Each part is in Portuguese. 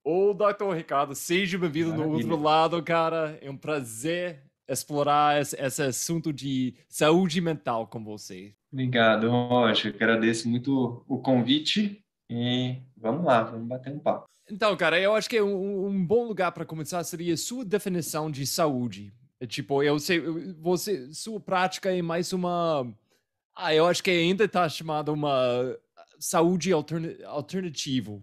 Ô, Dr. Ricardo, seja bem-vindo no outro Maravilha. lado, cara. É um prazer explorar esse assunto de saúde mental com você. Obrigado, Rocha. Agradeço muito o convite e vamos lá, vamos bater um papo. Então, cara, eu acho que um bom lugar para começar seria sua definição de saúde. Tipo, eu sei, sua prática é mais uma. Eu acho que ainda está chamada uma saúde alternativo,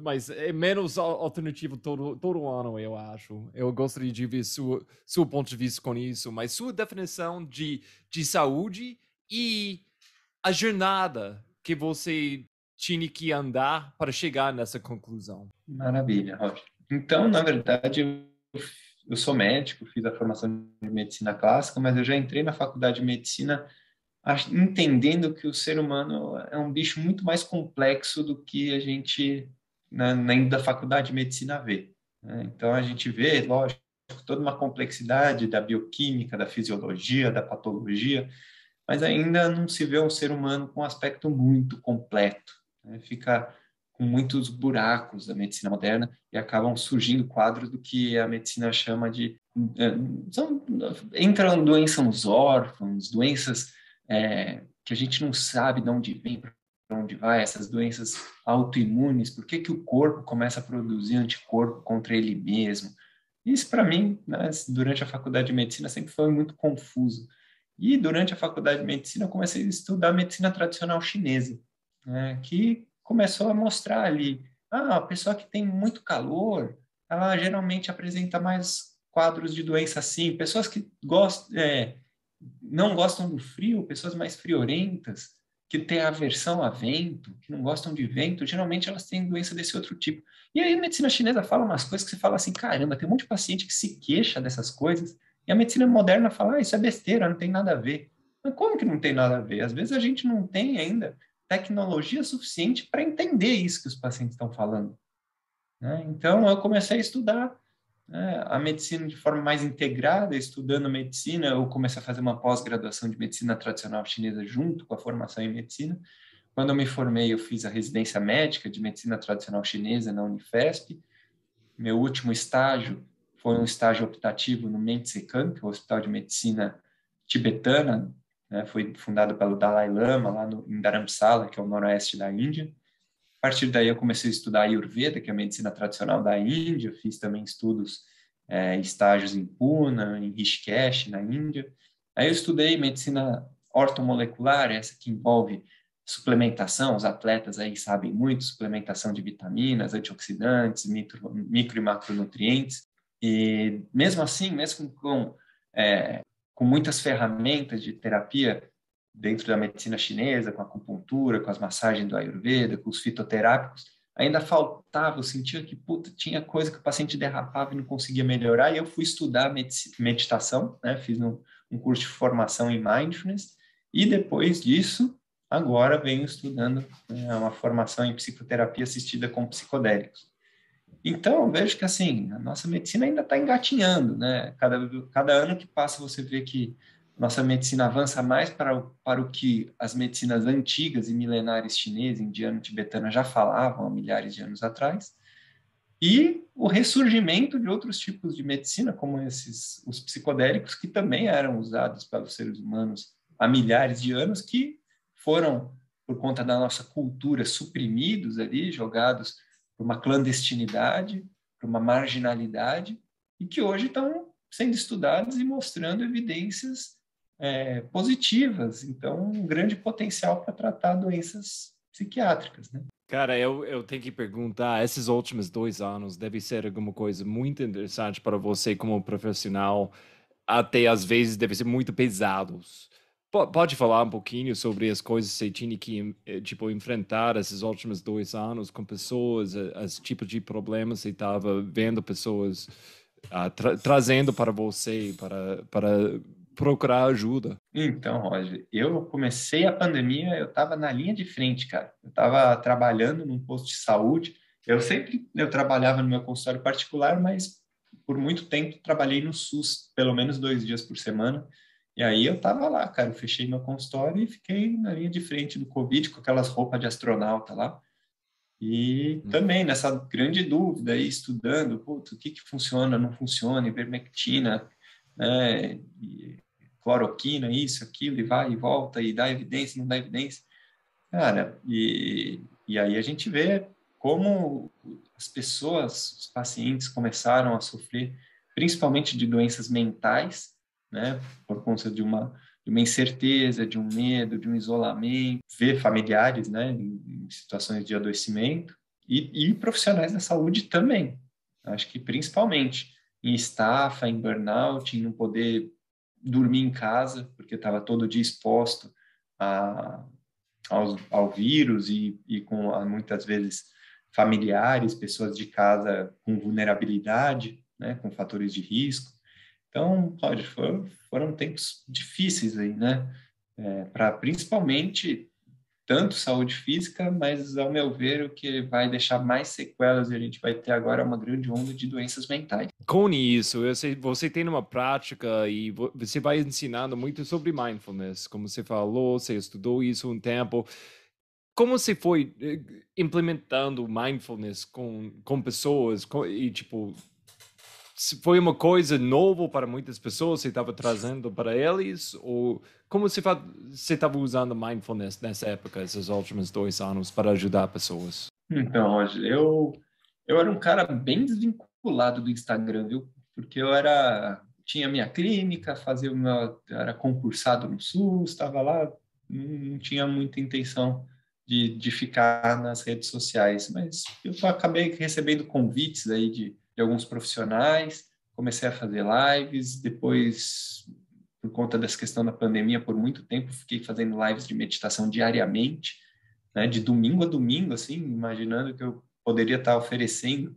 mas é menos alternativo todo ano, eu acho. Eu gostaria de ver seu ponto de vista com isso, mas sua definição de saúde e a jornada que você tinha que andar para chegar nessa conclusão. Maravilha, Rocha. Então, na verdade, eu sou médico, fiz a formação de medicina clássica, mas eu já entrei na faculdade de medicina entendendo que o ser humano é um bicho muito mais complexo do que a gente, nem da faculdade de medicina, vê, né? Então, a gente vê, lógico, toda uma complexidade da bioquímica, da fisiologia, da patologia, mas ainda não se vê um ser humano com um aspecto muito completo, né? Fica com muitos buracos da medicina moderna e acabam surgindo quadros do que a medicina chama de são, entram doenças órfãs, doenças que a gente não sabe de onde vem, para onde vai, essas doenças autoimunes, por que que o corpo começa a produzir anticorpo contra ele mesmo? Isso, para mim, né, durante a faculdade de medicina, sempre foi muito confuso. E durante a faculdade de medicina, eu comecei a estudar medicina tradicional chinesa, né, que começou a mostrar ali, a pessoa que tem muito calor, ela geralmente apresenta mais quadros de doença assim, pessoas que não gostam do frio, pessoas mais friorentas, que têm aversão a vento, que não gostam de vento, geralmente elas têm doença desse outro tipo. E aí a medicina chinesa fala umas coisas que você fala assim, caramba, tem um monte de paciente que se queixa dessas coisas, e a medicina moderna fala, isso é besteira, não tem nada a ver. Mas como que não tem nada a ver? Às vezes a gente não tem ainda tecnologia suficiente para entender isso que os pacientes estão falando, né? Então eu comecei a estudar, né, a medicina de forma mais integrada, estudando medicina. Eu comecei a fazer uma pós-graduação de medicina tradicional chinesa junto com a formação em medicina. Quando eu me formei, eu fiz a residência médica de medicina tradicional chinesa na Unifesp. Meu último estágio foi um estágio optativo no Mentsekan, que é o Hospital de Medicina Tibetana, né? Foi fundado pelo Dalai Lama, lá em Dharamsala, que é o noroeste da Índia. A partir daí eu comecei a estudar Ayurveda, que é a medicina tradicional da Índia. Fiz também estudos, estágios em Pune, em Rishikesh, na Índia. Aí eu estudei medicina ortomolecular, essa que envolve suplementação. Os atletas aí sabem muito, suplementação de vitaminas, antioxidantes, micro e macronutrientes. E mesmo assim, mesmo com muitas ferramentas de terapia dentro da medicina chinesa, com a acupuntura, com as massagens do Ayurveda, com os fitoterápicos, ainda faltava, eu sentia que puta, tinha coisa que o paciente derrapava e não conseguia melhorar, e eu fui estudar meditação, né? Fiz um curso de formação em mindfulness, e depois disso, agora venho estudando, né, uma formação em psicoterapia assistida com psicodélicos. Então, eu vejo que assim, a nossa medicina ainda está engatinhando, né? Cada ano que passa, você vê que nossa medicina avança mais para o que as medicinas antigas e milenares chinesa, indiana, tibetana já falavam há milhares de anos atrás, e o ressurgimento de outros tipos de medicina, como os psicodélicos, que também eram usados pelos seres humanos há milhares de anos, que foram, por conta da nossa cultura, suprimidos ali, jogados para uma clandestinidade, para uma marginalidade, e que hoje estão sendo estudados e mostrando evidências positivas. Então, um grande potencial para tratar doenças psiquiátricas, né? Cara, eu tenho que perguntar, esses últimos 2 anos deve ser alguma coisa muito interessante para você como profissional, até às vezes deve ser muito pesados. Pode falar um pouquinho sobre as coisas que você tinha que, tipo, enfrentar esses últimos 2 anos com pessoas, os tipos de problemas que você estava vendo pessoas trazendo para você, para procurar ajuda. Então, Roger, eu comecei a pandemia, eu estava na linha de frente, cara. Eu estava trabalhando num posto de saúde. Eu trabalhava no meu consultório particular, mas por muito tempo trabalhei no SUS, pelo menos 2 dias por semana. E aí eu estava lá, cara. Eu fechei meu consultório e fiquei na linha de frente do Covid com aquelas roupas de astronauta lá. E também nessa grande dúvida aí, estudando, putz, o que funciona, não funciona, ivermectina, né, e cloroquina, isso, aquilo, e vai e volta, e dá evidência, não dá evidência. Cara, e aí a gente vê como as pessoas, os pacientes começaram a sofrer, principalmente de doenças mentais, né, por conta de uma incerteza, de um medo, de um isolamento, ver familiares, né, em situações de adoecimento, e profissionais da saúde também. Acho que principalmente em estafa, em burnout, em não poder dormir em casa, porque estava todo dia exposto a ao vírus e com muitas vezes familiares, pessoas de casa com vulnerabilidade, né, com fatores de risco. Então, Cláudio, foram tempos difíceis aí, né, para principalmente tanto saúde física, mas ao meu ver o que vai deixar mais sequelas e a gente vai ter agora é uma grande onda de doenças mentais. Com isso, eu sei, você tem uma prática e você vai ensinando muito sobre mindfulness, como você falou, você estudou isso um tempo. Como você foi implementando mindfulness com pessoas e, tipo, se foi uma coisa nova para muitas pessoas, você estava trazendo para eles? Ou como você estava usando mindfulness nessa época, esses últimos 2 anos, para ajudar pessoas? Então, Roger, eu era um cara bem desvinculado do Instagram, viu? Porque tinha minha clínica, era concursado no SUS, estava lá, não tinha muita intenção de ficar nas redes sociais, mas eu acabei recebendo convites aí de alguns profissionais, comecei a fazer lives, depois, por conta dessa questão da pandemia, por muito tempo, fiquei fazendo lives de meditação diariamente, né, de domingo a domingo, assim, imaginando que eu poderia estar oferecendo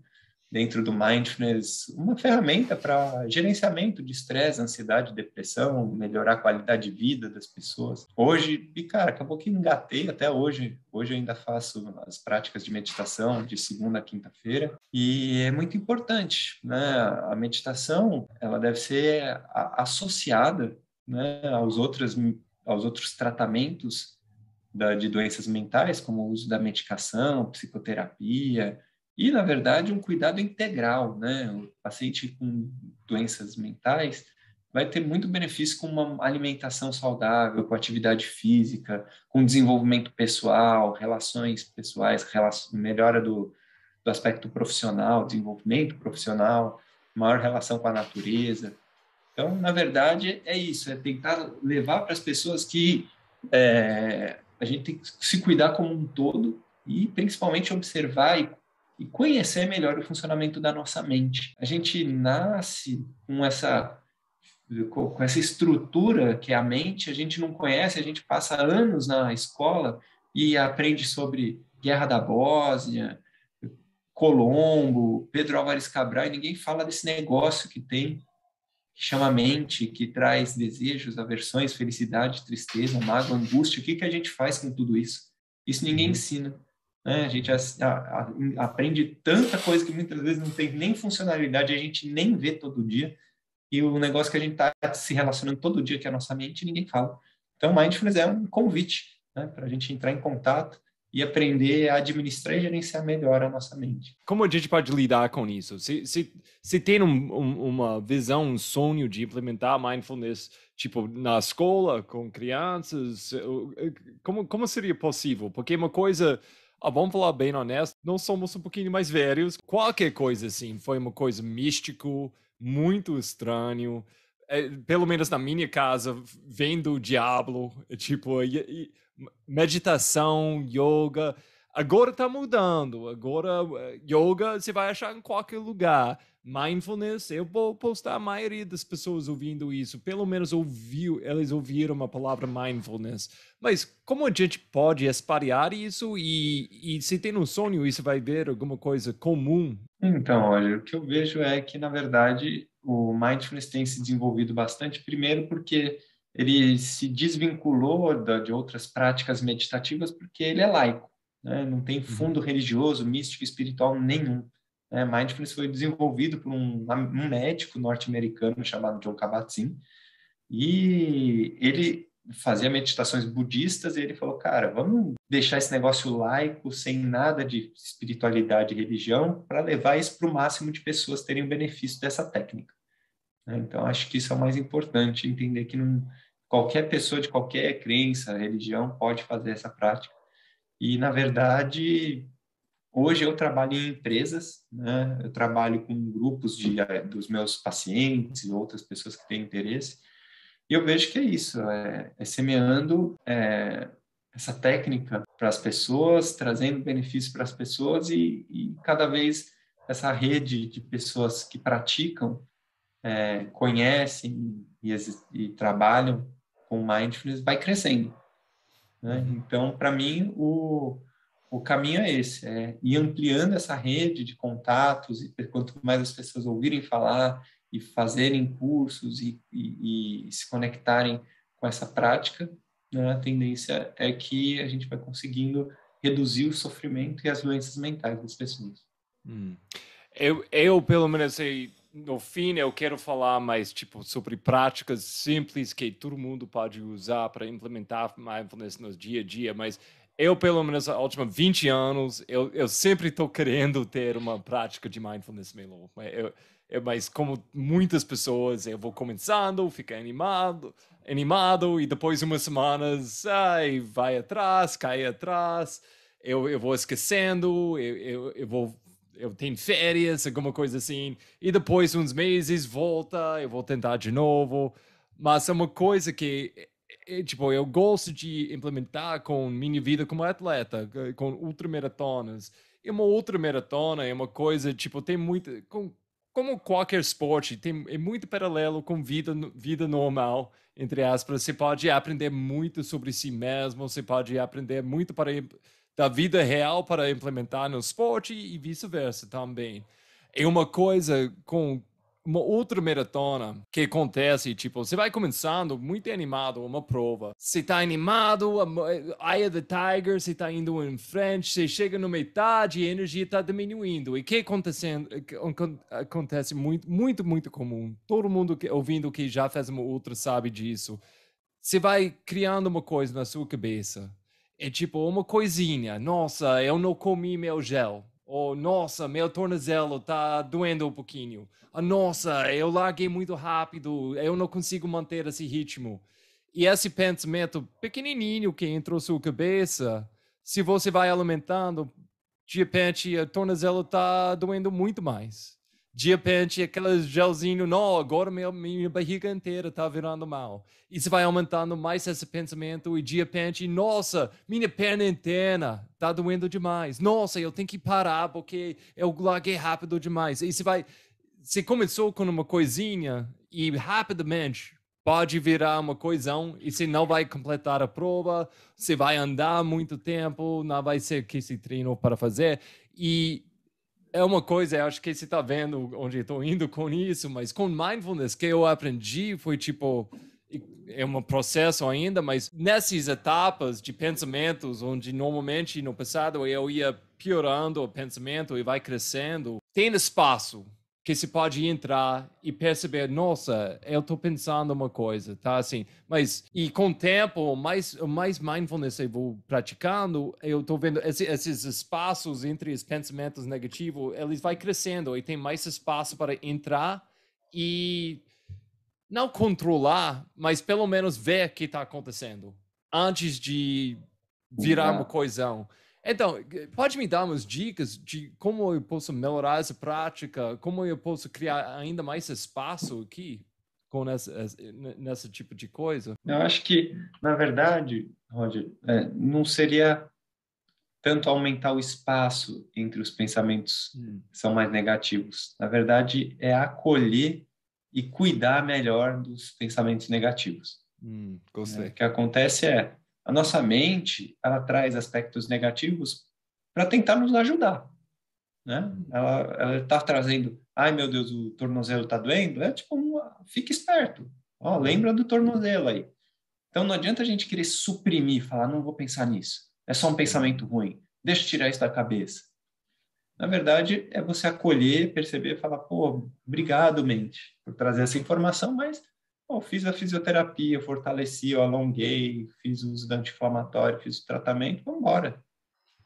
dentro do Mindfulness uma ferramenta para gerenciamento de estresse, ansiedade, depressão, melhorar a qualidade de vida das pessoas. Hoje, e cara, acabou que engatei até hoje. Hoje eu ainda faço as práticas de meditação de segunda a quinta-feira e é muito importante, né? A meditação, ela deve ser associada, né, aos outros tratamentos de doenças mentais, como o uso da medicação, psicoterapia, e, na verdade, um cuidado integral, né? O paciente com doenças mentais vai ter muito benefício com uma alimentação saudável, com atividade física, com desenvolvimento pessoal, relações pessoais, melhora do aspecto profissional, desenvolvimento profissional, maior relação com a natureza. Então, na verdade, é isso, é tentar levar para as pessoas que a gente tem que se cuidar como um todo e principalmente observar e conhecer melhor o funcionamento da nossa mente. A gente nasce com essa estrutura que é a mente, a gente não conhece, a gente passa anos na escola e aprende sobre Guerra da Bósnia, Colombo, Pedro Álvares Cabral, e ninguém fala desse negócio que chama mente, que traz desejos, aversões, felicidade, tristeza, mágoa, angústia. O que a gente faz com tudo isso? Isso ninguém ensina. Né? A gente aprende tanta coisa que muitas vezes não tem nem funcionalidade, a gente nem vê todo dia. E o negócio que a gente está se relacionando todo dia, que é a nossa mente, ninguém fala. Então, Mindfulness é um convite, né, para a gente entrar em contato e aprender a administrar e gerenciar melhor a nossa mente. Como a gente pode lidar com isso? Se tem uma visão, um sonho de implementar mindfulness, tipo, na escola, com crianças, como seria possível? Porque uma coisa, vamos falar bem honesto, nós somos um pouquinho mais velhos, qualquer coisa assim, foi uma coisa místico, muito estranho, pelo menos na minha casa, vem do diabo, tipo, meditação, yoga. Agora está mudando. Agora, yoga você vai achar em qualquer lugar. Mindfulness, eu vou postar a maioria das pessoas ouvindo isso. Pelo menos eles ouviram a palavra mindfulness. Mas como a gente pode espalhar isso e se tem um sonho, isso vai ver alguma coisa comum? Então, olha, o que eu vejo é que, na verdade, o mindfulness tem se desenvolvido bastante, primeiro porque ele se desvinculou de outras práticas meditativas, porque ele é laico, né? Não tem fundo religioso, místico, espiritual nenhum. Né? Mindfulness foi desenvolvido por um médico norte-americano chamado John Kabat-Zinn, e ele fazia meditações budistas, e ele falou, cara, vamos deixar esse negócio laico, sem nada de espiritualidade e religião, para levar isso para o máximo de pessoas terem o benefício dessa técnica. Então, acho que isso é o mais importante, entender que qualquer pessoa de qualquer crença, religião, pode fazer essa prática. E, na verdade, hoje eu trabalho em empresas, né? Eu trabalho com grupos dos meus pacientes e outras pessoas que têm interesse, e eu vejo que é isso, semeando essa técnica para as pessoas, trazendo benefícios para as pessoas, e cada vez essa rede de pessoas que praticam, conhecem e trabalham com mindfulness vai crescendo, né? Então, para mim, o caminho é esse, ir ampliando essa rede de contatos, e quanto mais as pessoas ouvirem falar e fazerem cursos e se conectarem com essa prática, né, a tendência é que a gente vai conseguindo reduzir o sofrimento e as doenças mentais das pessoas. Eu pelo menos, no fim, eu quero falar mais tipo sobre práticas simples que todo mundo pode usar para implementar mindfulness no dia a dia, mas eu, pelo menos, nos últimos 20 anos, eu sempre estou querendo ter uma prática de mindfulness mesmo. Mas como muitas pessoas, eu vou começando, fica animado, e depois umas semanas, vai atrás, cai atrás, eu vou esquecendo, eu tenho férias, alguma coisa assim, e depois uns meses volta, eu vou tentar de novo. Mas é uma coisa que tipo, eu gosto de implementar com minha vida como atleta, com ultramaratonas. E uma ultramaratona é uma coisa, tipo, tem muito, como qualquer esporte, é muito paralelo com vida normal, entre aspas. Você pode aprender muito sobre si mesmo, você pode aprender muito da vida real para implementar no esporte e vice-versa também. É uma coisa com uma outra maratona que acontece, tipo, você vai começando muito animado uma prova. Você tá animado, Eye of the Tiger, você tá indo em frente, você chega na metade e a energia tá diminuindo. E o que acontece muito, muito, muito comum. Todo mundo ouvindo que já fez uma ultra sabe disso. Você vai criando uma coisa na sua cabeça. É tipo uma coisinha. Nossa, eu não comi meu gel. Ou, nossa, meu tornozelo tá doendo um pouquinho. Nossa, eu larguei muito rápido. Eu não consigo manter esse ritmo. E esse pensamento pequenininho que entrou na sua cabeça, se você vai alimentando, de repente, o tornozelo tá doendo muito mais. De repente, aquele gelzinho, não, agora minha barriga inteira tá virando mal. E você vai aumentando mais esse pensamento e de repente, nossa, minha perna inteira tá doendo demais. Nossa, eu tenho que parar porque eu larguei rápido demais. E você começou com uma coisinha e rapidamente pode virar uma coisão e você não vai completar a prova, você vai andar muito tempo, não vai ser que se treinou para fazer. E é uma coisa, eu acho que você está vendo onde eu estou indo com isso, mas com mindfulness que eu aprendi foi tipo, é um processo ainda, mas nessas etapas de pensamentos, onde normalmente no passado eu ia piorando o pensamento e vai crescendo, tem espaço que você pode entrar e perceber, nossa, eu estou pensando uma coisa, tá assim, mas e com o tempo, mais mindfulness eu vou praticando, eu estou vendo esses espaços entre os pensamentos negativos, eles vai crescendo e tem mais espaço para entrar e não controlar, mas pelo menos ver o que está acontecendo antes de virar uma coisão. Então, pode me dar umas dicas de como eu posso melhorar essa prática, como eu posso criar ainda mais espaço aqui com nesse tipo de coisa? Eu acho que, na verdade, Roger, não seria tanto aumentar o espaço entre os pensamentos que são mais negativos. Na verdade, é acolher e cuidar melhor dos pensamentos negativos. Gostei. O que acontece é, a nossa mente, ela traz aspectos negativos para tentar nos ajudar, né? Ela está trazendo, ai meu Deus, o tornozelo está doendo, tipo, fica esperto, lembra do tornozelo aí. Então não adianta a gente querer suprimir, falar, não vou pensar nisso, é só um pensamento ruim, deixa eu tirar isso da cabeça. Na verdade, é você acolher, perceber, falar, pô, obrigado, mente, por trazer essa informação, mas Eu fiz a fisioterapia, eu fortaleci, eu alonguei, fiz o uso de anti-inflamatório, fiz o tratamento, vamos embora.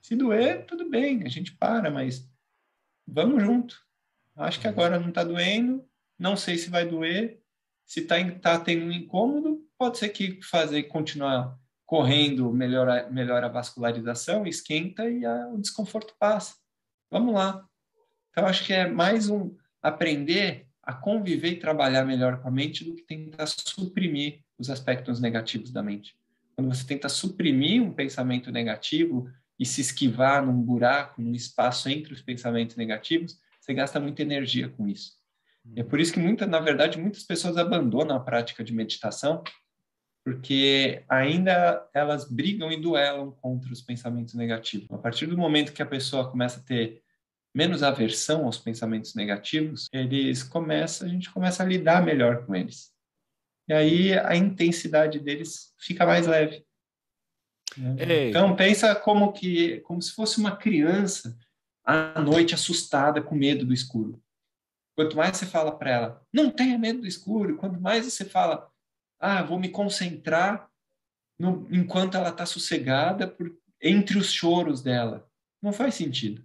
Se doer, tudo bem, a gente para, mas vamos junto. Acho que agora não está doendo, não sei se vai doer. Se tá tendo um incômodo, pode ser que continuar correndo melhora a vascularização, esquenta e o desconforto passa. Vamos lá. Então, acho que é mais aprender a conviver e trabalhar melhor com a mente do que tentar suprimir os aspectos negativos da mente. Quando você tenta suprimir um pensamento negativo e se esquivar num buraco, num espaço entre os pensamentos negativos, você gasta muita energia com isso. E é por isso que, na verdade, muitas pessoas abandonam a prática de meditação, porque ainda elas brigam e duelam contra os pensamentos negativos. A partir do momento que a pessoa começa a ter menos aversão aos pensamentos negativos, a gente começa a lidar melhor com eles. E aí a intensidade deles fica mais leve. Então pensa como se fosse uma criança à noite assustada com medo do escuro. Quanto mais você fala para ela, não tenha medo do escuro, quanto mais você fala, vou me concentrar enquanto ela está sossegada entre os choros dela. Não faz sentido.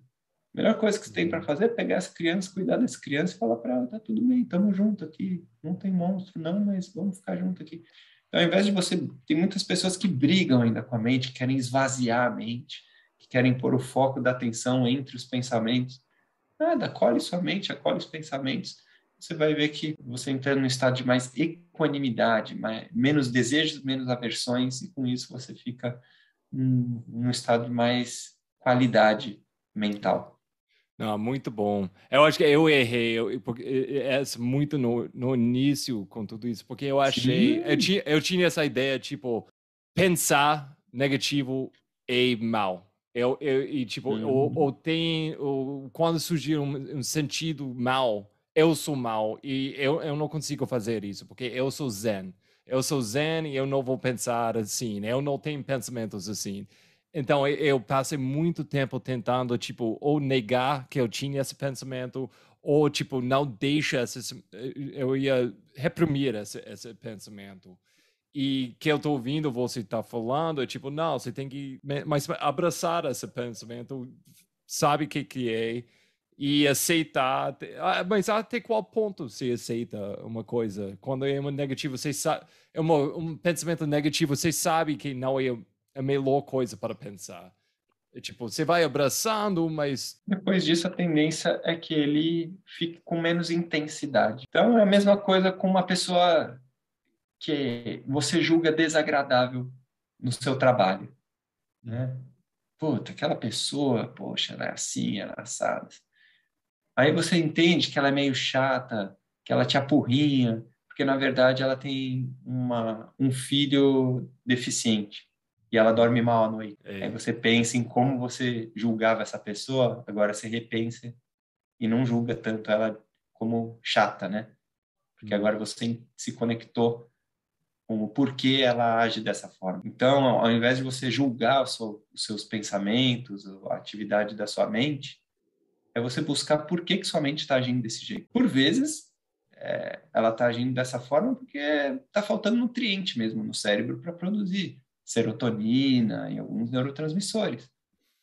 A melhor coisa que você tem para fazer é pegar essa criança, cuidar dessa criança e falar para ela, tá tudo bem, estamos juntos aqui, não tem monstro não, mas vamos ficar juntos aqui. Então, ao invés de tem muitas pessoas que brigam ainda com a mente, que querem esvaziar a mente, que querem pôr o foco da atenção entre os pensamentos. Nada, acolhe sua mente, acolhe os pensamentos, você vai ver que você entra num estado de mais equanimidade, menos desejos, menos aversões, e com isso você fica num estado de mais qualidade mental. Não, muito bom. Eu acho que eu errei, porque muito no início com tudo isso, porque eu achei, eu tinha essa ideia, tipo, pensar negativo é mal. Quando surgir um sentido mal, eu sou mal, e eu não consigo fazer isso, porque eu sou zen. Eu sou zen e eu não vou pensar assim, eu não tenho pensamentos assim. Então, eu passei muito tempo tentando, tipo, ou negar que eu tinha esse pensamento, ou, tipo, não deixa eu ia reprimir esse pensamento. E que eu tô ouvindo você tá falando, é tipo, não, você tem que mas abraçar esse pensamento, sabe o que é, e aceitar. Mas até qual ponto você aceita uma coisa? Quando é uma negativa, você sabe, um pensamento negativo, você sabe que não é a melhor coisa para pensar. É tipo, você vai abraçando, mas... Depois disso, a tendência é que ele fique com menos intensidade. Então, é a mesma coisa com uma pessoa que você julga desagradável no seu trabalho, né? Puta, aquela pessoa, poxa, ela é assim, ela é assada. Aí você entende que ela é meio chata, que ela te apurrinha, porque na verdade ela tem um filho deficiente e ela dorme mal à noite. Aí você pensa em como você julgava essa pessoa, agora você repensa e não julga tanto ela como chata, né? Porque agora você se conectou com o porquê ela age dessa forma. Então, ao invés de você julgar os seus pensamentos, a atividade da sua mente, é você buscar por que sua mente está agindo desse jeito. Por vezes, ela está agindo dessa forma porque está faltando nutriente mesmo no cérebro para produzir serotonina e alguns neurotransmissores.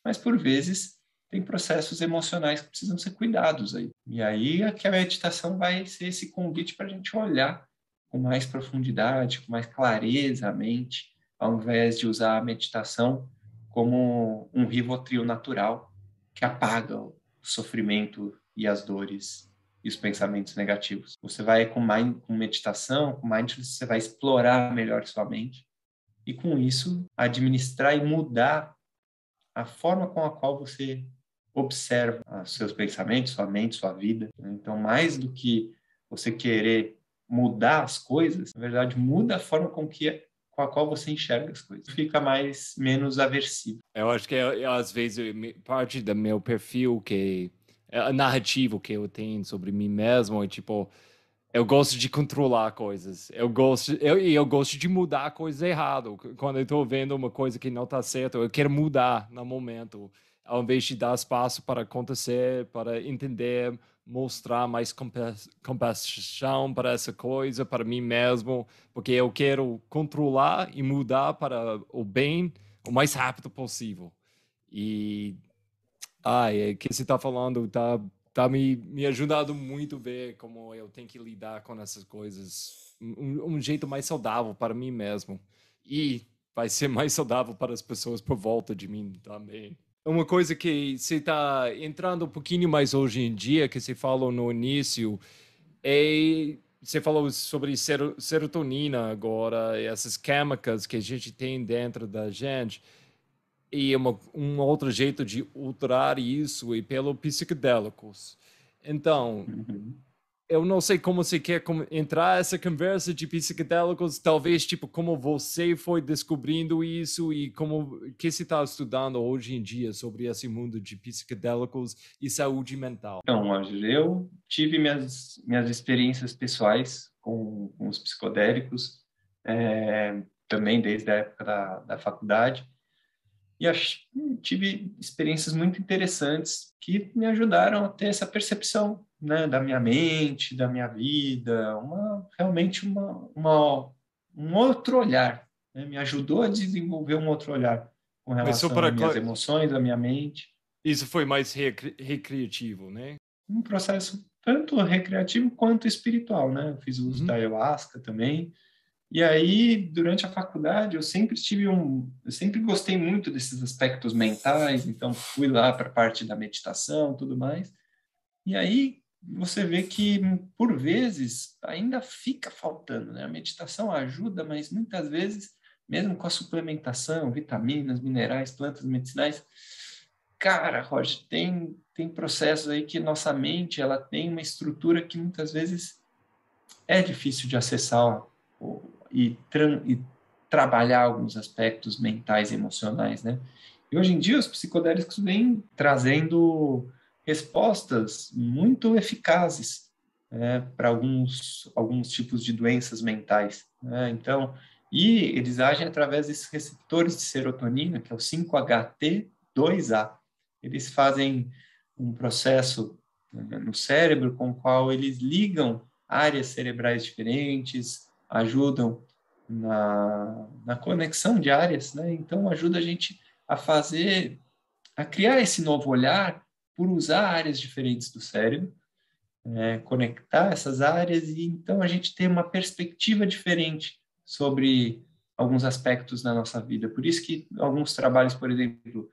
Mas, por vezes, tem processos emocionais que precisam ser cuidados aí. E aí é que a meditação vai ser esse convite para a gente olhar com mais profundidade, com mais clareza a mente, ao invés de usar a meditação como um Rivotril natural que apaga o sofrimento e as dores e os pensamentos negativos. Você vai com meditação, com mindfulness, você vai explorar melhor sua mente e com isso administrar e mudar a forma com a qual você observa os seus pensamentos, sua mente, sua vida. Então, mais do que você querer mudar as coisas, na verdade, muda a forma com a qual você enxerga as coisas. Fica menos aversivo. Eu acho que às vezes parte do meu perfil que a narrativa que eu tenho sobre mim mesmo é tipo, eu gosto de controlar coisas. Eu gosto de mudar coisas erradas. Quando eu estou vendo uma coisa que não está certa, eu quero mudar no momento, ao invés de dar espaço para acontecer, para entender, mostrar mais compaixão para essa coisa, para mim mesmo, porque eu quero controlar e mudar para o bem o mais rápido possível. E o que você está falando tá me ajudando muito a ver como eu tenho que lidar com essas coisas. Um jeito mais saudável para mim mesmo. E vai ser mais saudável para as pessoas por volta de mim também. Uma coisa que você está entrando um pouquinho mais hoje em dia, que você falou no início, você falou sobre serotonina agora, essas químicas que a gente tem dentro da gente. E um outro jeito de alterar isso é pelo psicodélicos. Então, Uhum. eu não sei como você quer entrar essa conversa de psicodélicos, talvez tipo como você foi descobrindo isso e como que você está estudando hoje em dia sobre esse mundo de psicodélicos e saúde mental. Então, Roger, eu tive minhas experiências pessoais com os psicodélicos, também desde a época da faculdade. E tive experiências muito interessantes que me ajudaram a ter essa percepção, né, da minha mente, da minha vida, realmente um outro olhar, né? Me ajudou a desenvolver um outro olhar com Mas só relação às para minhas emoções, à minha mente. isso foi mais recreativo, né? Um processo tanto recreativo quanto espiritual, né? Eu fiz uso da Uhum. ayahuasca também. E aí, durante a faculdade, eu sempre gostei muito desses aspectos mentais, então fui lá para a parte da meditação, tudo mais. E aí você vê que por vezes ainda fica faltando, né? A meditação ajuda, mas muitas vezes, mesmo com a suplementação, vitaminas, minerais, plantas medicinais, cara, Roger, tem processos aí que nossa mente, ela tem uma estrutura que muitas vezes é difícil de acessar e trabalhar alguns aspectos mentais e emocionais, né? E hoje em dia os psicodélicos vêm trazendo respostas muito eficazes, né, para alguns tipos de doenças mentais, né? Então, e eles agem através desses receptores de serotonina, que é o 5-HT2A. Eles fazem um processo, né, no cérebro com o qual eles ligam áreas cerebrais diferentes, ajudam na conexão de áreas, né? Então ajuda a gente a criar esse novo olhar por usar áreas diferentes do cérebro, conectar essas áreas e então a gente ter uma perspectiva diferente sobre alguns aspectos da nossa vida. Por isso que alguns trabalhos, por exemplo,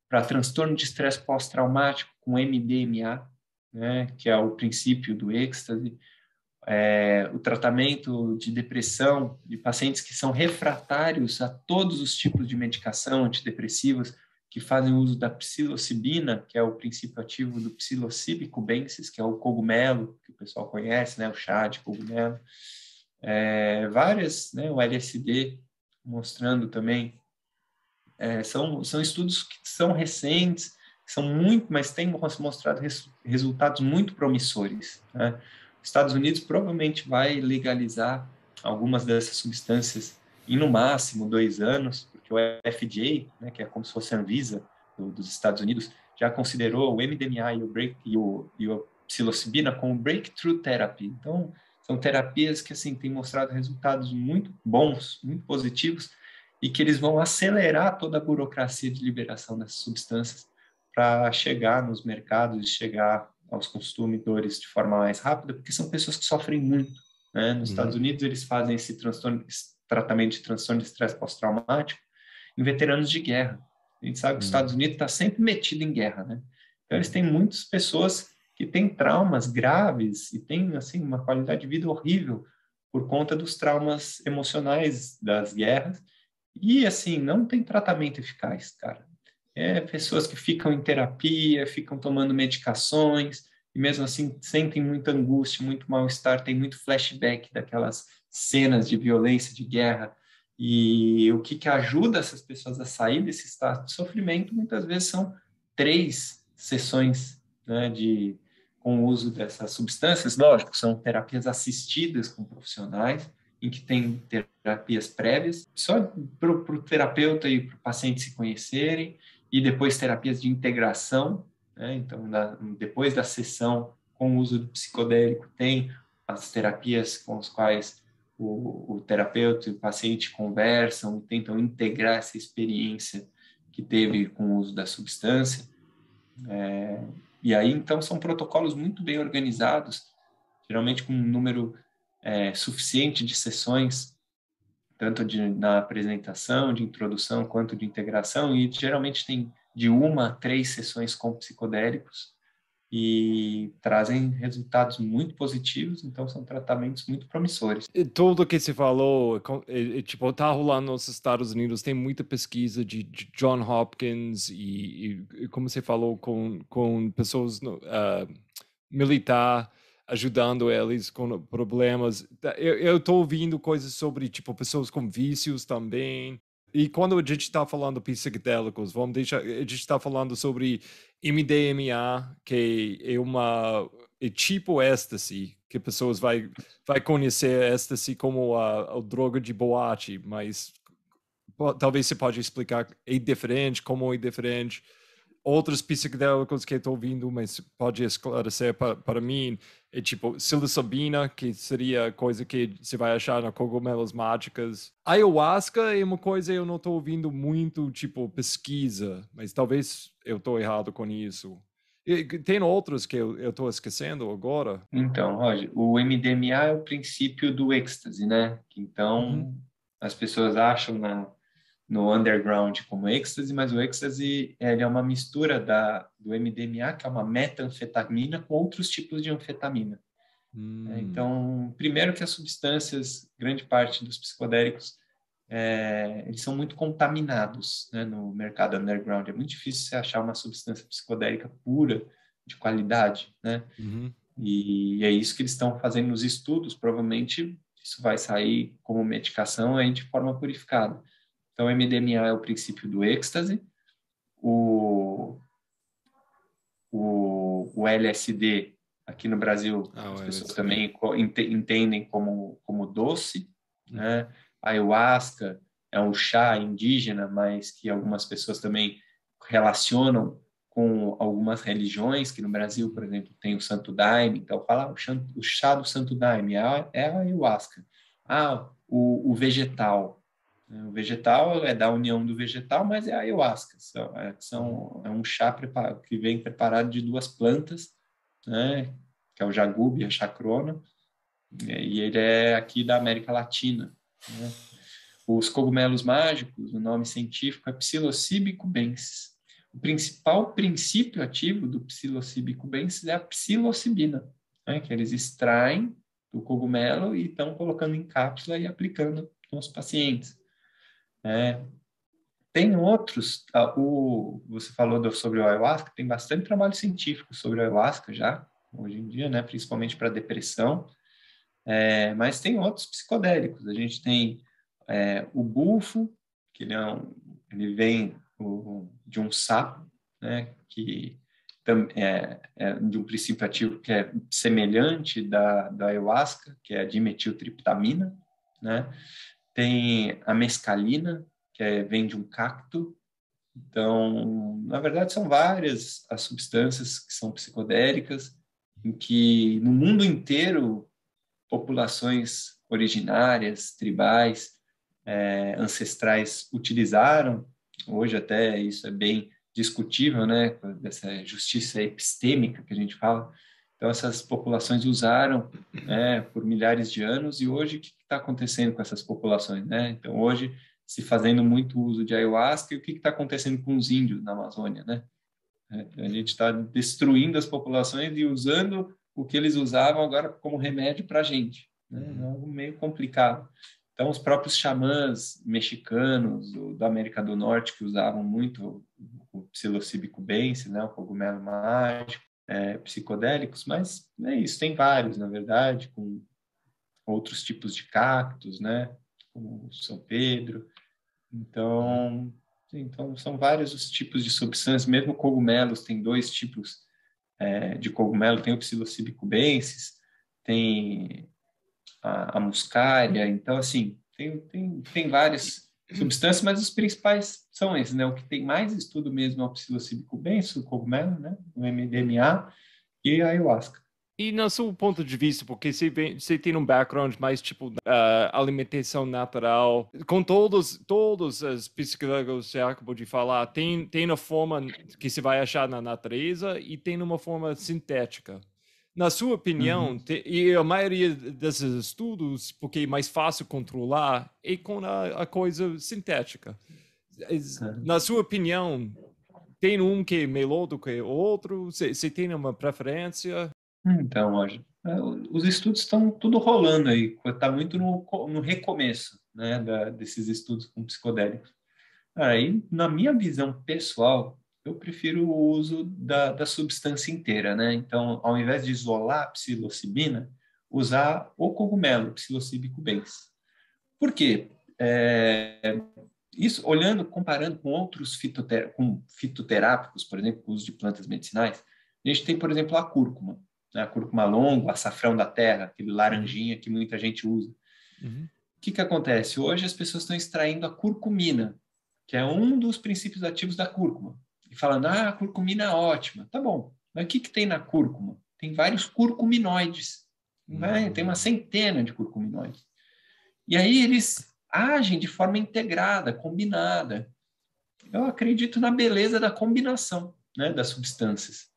para transtorno de estresse pós-traumático com MDMA, né, que é o princípio do êxtase, o tratamento de depressão de pacientes que são refratários a todos os tipos de medicação antidepressivos, que fazem uso da psilocibina, que é o princípio ativo do Psilocybe cubensis, que é o cogumelo, que o pessoal conhece, né, o chá de cogumelo. Várias, né, o LSD, mostrando também. São estudos que são recentes, são muito, mas têm mostrado resultados muito promissores, né? Os Estados Unidos provavelmente vai legalizar algumas dessas substâncias em no máximo 2 anos, porque o FDA, né, que é como se fosse a Anvisa dos Estados Unidos, já considerou o MDMA e a psilocibina como breakthrough therapy. Então, são terapias que assim têm mostrado resultados muito bons, muito positivos, e que eles vão acelerar toda a burocracia de liberação dessas substâncias para chegar nos mercados e chegar aos consumidores de forma mais rápida, porque são pessoas que sofrem muito, né? Nos Estados Unidos, eles fazem esse tratamento de transtorno de estresse pós-traumático em veteranos de guerra. A gente sabe que os Estados Unidos está sempre metido em guerra, né? Então, eles têm muitas pessoas que têm traumas graves e têm, assim, uma qualidade de vida horrível por conta dos traumas emocionais das guerras. E, assim, não tem tratamento eficaz, cara. Pessoas que ficam em terapia, ficam tomando medicações, e mesmo assim sentem muita angústia, muito mal-estar, tem muito flashback daquelas cenas de violência, de guerra. E o que ajuda essas pessoas a sair desse estado de sofrimento, muitas vezes são 3 sessões, né, com o uso dessas substâncias. Lógico, são terapias assistidas com profissionais, em que tem terapias prévias, só para o terapeuta e para o paciente se conhecerem, e depois terapias de integração, né? Então, depois da sessão, com o uso do psicodélico, tem as terapias com as quais o terapeuta e o paciente conversam e tentam integrar essa experiência que teve com o uso da substância. E aí, então, são protocolos muito bem organizados, geralmente com um número suficiente de sessões, tanto na apresentação, de introdução, quanto de integração, e geralmente tem de 1 a 3 sessões com psicodélicos, e trazem resultados muito positivos, então são tratamentos muito promissores. E tudo que você falou, tipo, tá rolando nos Estados Unidos, tem muita pesquisa de John Hopkins e como você falou, com pessoas militar ajudando eles com problemas. Eu tô ouvindo coisas sobre, tipo, pessoas com vícios também. E quando a gente está falando de psicodélicos, a gente está falando sobre MDMA, que é tipo ecstasy, que pessoas vai conhecer ecstasy como a droga de boate, mas talvez você pode explicar, é diferente, como é diferente. Outros psicodélicos que eu estou ouvindo, mas pode esclarecer para mim, é tipo psilocibina, que seria coisa que você vai achar na cogumelos mágicas. Ayahuasca é uma coisa que eu não estou ouvindo muito, tipo, pesquisa, mas talvez eu estou errado com isso. E tem outros que eu estou esquecendo agora? Então, Roger, o MDMA é o princípio do êxtase, né? Então, as pessoas acham no underground como êxtase, mas o êxtase ele é uma mistura do MDMA, que é uma metanfetamina, com outros tipos de anfetamina. Então, primeiro que as substâncias, grande parte dos psicodélicos, eles são muito contaminados, né, no mercado underground. É muito difícil você achar uma substância psicodélica pura, de qualidade, né? E é isso que eles estão fazendo nos estudos. Provavelmente isso vai sair como medicação aí de forma purificada. Então, o MDMA é o princípio do êxtase, o LSD, aqui no Brasil, as pessoas também entendem como doce, né? A ayahuasca é um chá indígena, mas que algumas pessoas também relacionam com algumas religiões, que no Brasil, por exemplo, tem o Santo Daime, então fala o chá do Santo Daime, é a ayahuasca. O vegetal. O vegetal é da união do vegetal, mas é a ayahuasca. É um chá que vem preparado de 2 plantas, né, que é o jagube e a chacrona, e ele é aqui da América Latina, né? Os cogumelos mágicos, o nome científico é Psilocybe cubensis. O principal princípio ativo do Psilocybe cubensis é a psilocibina, né, que eles extraem do cogumelo e estão colocando em cápsula e aplicando nos pacientes. Tem outros, você falou sobre o ayahuasca, tem bastante trabalho científico sobre o ayahuasca já, hoje em dia, né, principalmente para depressão, mas tem outros psicodélicos. A gente tem o bufo, que ele vem de um sapo, né, que é de um princípio ativo que é semelhante da ayahuasca, que é a dimetiltriptamina, né? Tem a mescalina, que vem de um cacto. Então, na verdade, são várias as substâncias que são psicodélicas, em que no mundo inteiro populações originárias, tribais, ancestrais utilizaram. Hoje até isso é bem discutível, né, dessa justiça epistêmica que a gente fala. Então essas populações usaram, né, por milhares de anos, e hoje o que está acontecendo com essas populações, né? Então hoje se fazendo muito uso de ayahuasca, e o que está acontecendo com os índios na Amazônia, né? A gente está destruindo as populações e usando o que eles usavam agora como remédio para a gente, né? É algo meio complicado. Então, os próprios xamãs mexicanos da América do Norte, que usavam muito o Psilocybe cubensis, né, o cogumelo mágico, psicodélicos, mas é isso, tem vários, na verdade, com outros tipos de cactos, né, como o São Pedro. Então, são vários os tipos de substâncias, mesmo cogumelos, tem 2 tipos de cogumelo, tem o Psilocybe cubensis, tem a muscária. Então, assim, tem várias substâncias, mas os principais são esses, né? O que tem mais estudo mesmo é o Psilocybe cubensis, o cogumelo, né? O MDMA e a ayahuasca. E no seu ponto de vista, porque você tem um background mais tipo alimentação natural, com todos os psicólogos que você acabou de falar, tem uma forma que você vai achar na natureza e tem uma forma sintética. Na sua opinião, Uhum. e a maioria desses estudos, porque é mais fácil controlar, é com a coisa sintética. Na sua opinião, tem um que é melhor do que o outro? Você tem uma preferência? Então, hoje, os estudos estão tudo rolando aí, está muito no recomeço, né, desses estudos com psicodélicos. Aí, na minha visão pessoal, eu prefiro o uso da substância inteira, né? Então, ao invés de isolar a psilocibina, usar o cogumelo, Psilocybe cubensis. Por quê? Isso, olhando, comparando com outros com fitoterápicos, por exemplo, o uso de plantas medicinais, a gente tem, por exemplo, a cúrcuma, né? A cúrcuma longo, açafrão da terra, aquele Uhum, laranjinha que muita gente usa. uhum, O que acontece? Hoje as pessoas estão extraindo a curcumina, que é um dos princípios ativos da cúrcuma, e falando, a curcumina é ótima. Tá bom, mas o que tem na cúrcuma? Tem vários curcuminoides, tem uma uhum, centena de curcuminoides. E aí eles agem de forma integrada, combinada. Eu acredito na beleza da combinação, né, das substâncias.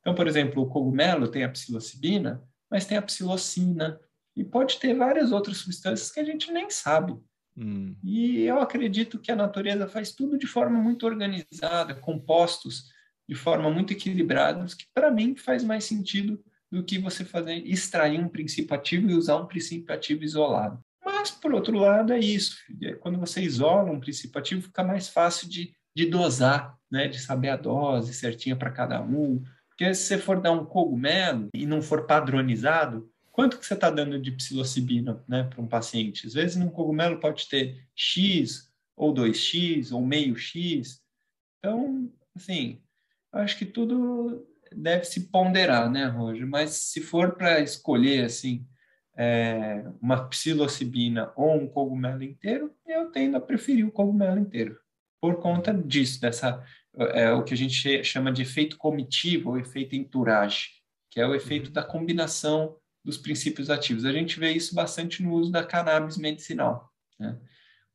Então, por exemplo, o cogumelo tem a psilocibina, mas tem a psilocina, e pode ter várias outras substâncias que a gente nem sabe. uhum. E eu acredito que a natureza faz tudo de forma muito organizada, compostos de forma muito equilibrada, que para mim faz mais sentido do que você fazer extrair um princípio ativo e usar um princípio ativo isolado. Mas, por outro lado, é isso. Quando você isola um princípio ativo, fica mais fácil de dosar, né? De saber a dose certinha para cada um. Porque se você for dar um cogumelo e não for padronizado, quanto que você está dando de psilocibina, né, para um paciente? Às vezes, num cogumelo pode ter X, ou 2x, ou meio X. Então, assim, acho que tudo deve se ponderar, né, Roger? Mas se for para escolher, assim, uma psilocibina ou um cogumelo inteiro, eu tendo a preferir o cogumelo inteiro. Por conta Uhum. disso, o que a gente chama de efeito comitivo ou efeito entourage, que é o efeito Uhum. da combinação dos princípios ativos. A gente vê isso bastante no uso da cannabis medicinal, né?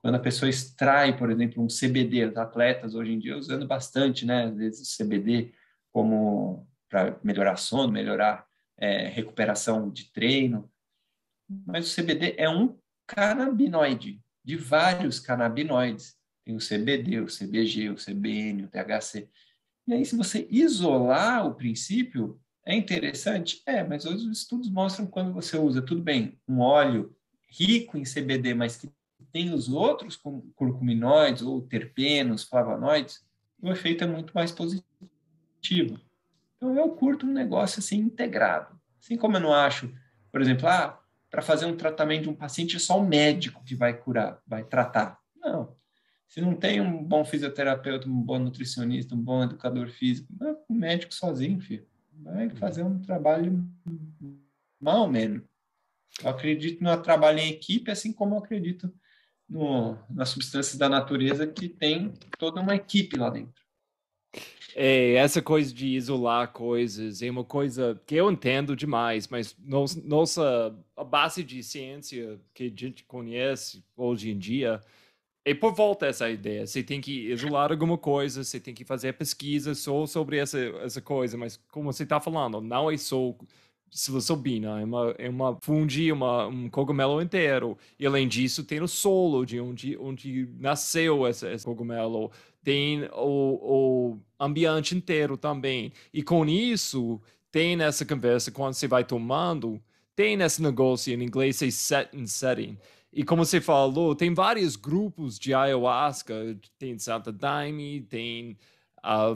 Quando a pessoa extrai, por exemplo, um CBD, os atletas hoje em dia usando bastante, né? Às vezes o CBD como para melhorar sono, melhorar recuperação de treino, mas o CBD é um canabinoide, de vários canabinoides. Tem o CBD, o CBG, o CBN, o THC. E aí, se você isolar o princípio, é interessante? Mas hoje os estudos mostram que quando você usa, tudo bem, um óleo rico em CBD, mas que tem os outros curcuminoides ou terpenos, flavonoides, o efeito é muito mais positivo. Então, eu curto um negócio assim integrado. Assim como eu não acho, por exemplo, para fazer um tratamento de um paciente é só o médico que vai curar, vai tratar. Não. Se não tem um bom fisioterapeuta, um bom nutricionista, um bom educador físico, o médico sozinho, filho, vai fazer Uhum. um trabalho mal ou menos. Eu acredito no trabalho em equipe, assim como eu acredito nas substâncias da natureza que tem toda uma equipe lá dentro. Essa coisa de isolar coisas é uma coisa que eu entendo demais, mas nossa a base de ciência que a gente conhece hoje em dia é por volta dessa ideia. Você tem que isolar alguma coisa, você tem que fazer pesquisa só sobre essa coisa, mas como você está falando, não é só psilocibina, é uma fungi, um cogumelo inteiro. E além disso, tem o solo de onde nasceu esse cogumelo, tem o ambiente inteiro também. E com isso, tem nessa conversa, quando você vai tomando, tem esse negócio, em inglês é set and setting. E como você falou, tem vários grupos de ayahuasca, tem Santa Daime, tem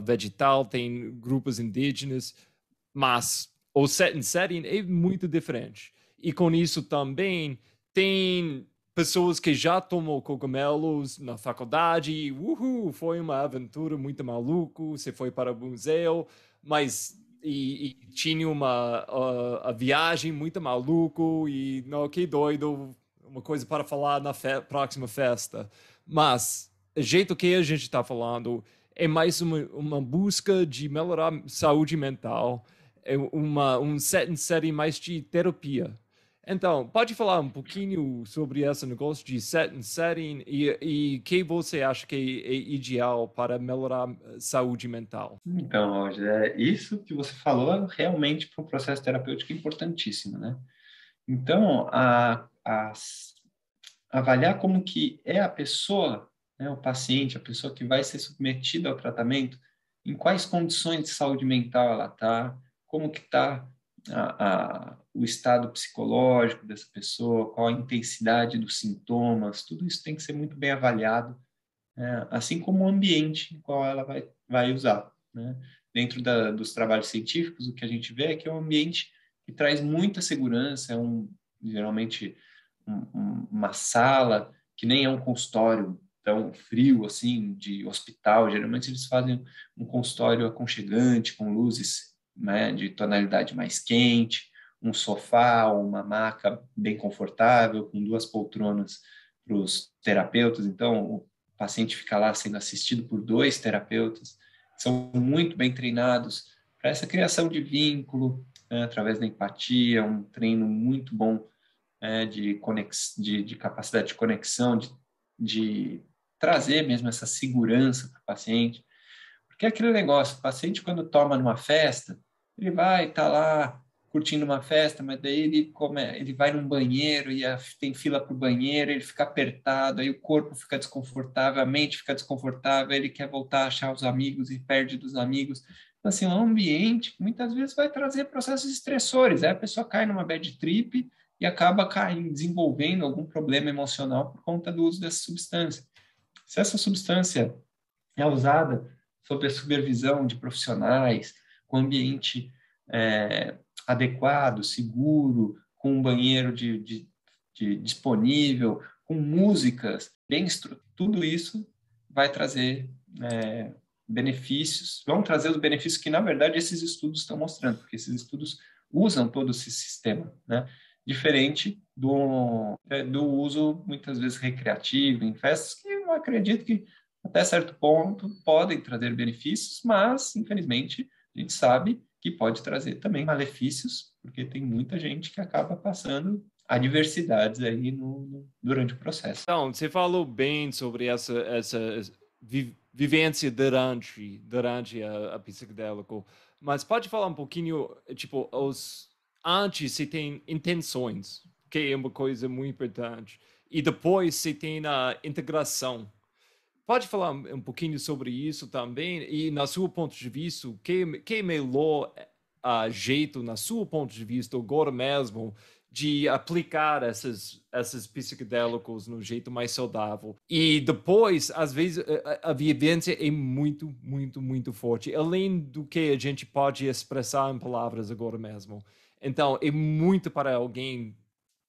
vegetal, tem grupos indígenas, mas o set and setting é muito diferente. E com isso também tem pessoas que já tomou cogumelos na faculdade, e, foi uma aventura muito maluco, você foi para o museu, mas e tinha a viagem muito maluco e não, que doido, uma coisa para falar na próxima festa. Mas o jeito que a gente está falando é mais uma busca de melhorar saúde mental, um setting mais de terapia. Então, pode falar um pouquinho sobre esse negócio de setting e que você acha que é ideal para melhorar a saúde mental? Então, Roger, isso que você falou é realmente para um processo terapêutico importantíssimo, né? Então, avaliar como que é a pessoa, né, o paciente, a pessoa que vai ser submetida ao tratamento, em quais condições de saúde mental ela está, como que está o estado psicológico dessa pessoa, qual a intensidade dos sintomas, tudo isso tem que ser muito bem avaliado, né, assim como o ambiente em qual ela vai usar, né? Dentro dos trabalhos científicos, o que a gente vê é que é um ambiente que traz muita segurança, geralmente uma sala que nem é um consultório tão frio assim de hospital. Geralmente eles fazem um consultório aconchegante com luzes, né, de tonalidade mais quente, um sofá, uma maca bem confortável com duas poltronas para os terapeutas. Então o paciente fica lá sendo assistido por dois terapeutas que são muito bem treinados para essa criação de vínculo, né, através da empatia, um treino muito bom, de capacidade de conexão, de trazer mesmo essa segurança para o paciente. Porque é aquele negócio, o paciente quando toma numa festa, ele vai estar lá curtindo uma festa, mas daí ele vai num banheiro e tem fila para o banheiro, ele fica apertado, aí o corpo fica desconfortável, a mente fica desconfortável, ele quer voltar a achar os amigos e perde dos amigos. Então, assim, um ambiente muitas vezes vai trazer processos estressores, aí a pessoa cai numa bad trip e acaba desenvolvendo algum problema emocional por conta do uso dessa substância. Se essa substância é usada sob a supervisão de profissionais, com ambiente adequado, seguro, com um banheiro disponível, com músicas bem estruturadas, tudo isso vai trazer benefícios, vão trazer os benefícios que, na verdade, esses estudos estão mostrando, porque esses estudos usam todo esse sistema, né? Diferente do uso, muitas vezes, recreativo, em festas, que eu acredito que, até certo ponto, podem trazer benefícios, mas, infelizmente, a gente sabe que pode trazer também malefícios, porque tem muita gente que acaba passando adversidades aí durante o processo. Então, você falou bem sobre essa vivência durante a psicodélico, mas pode falar um pouquinho, tipo, antes você tem intenções, que é uma coisa muito importante, e depois você tem a integração. Pode falar um pouquinho sobre isso também, e na sua ponto de vista, que é melhor jeito, na sua ponto de vista, agora mesmo, de aplicar esses psicodélicos no jeito mais saudável. E depois, às vezes, a vivência é muito, muito, muito forte, além do que a gente pode expressar em palavras agora mesmo. Então, é muito para alguém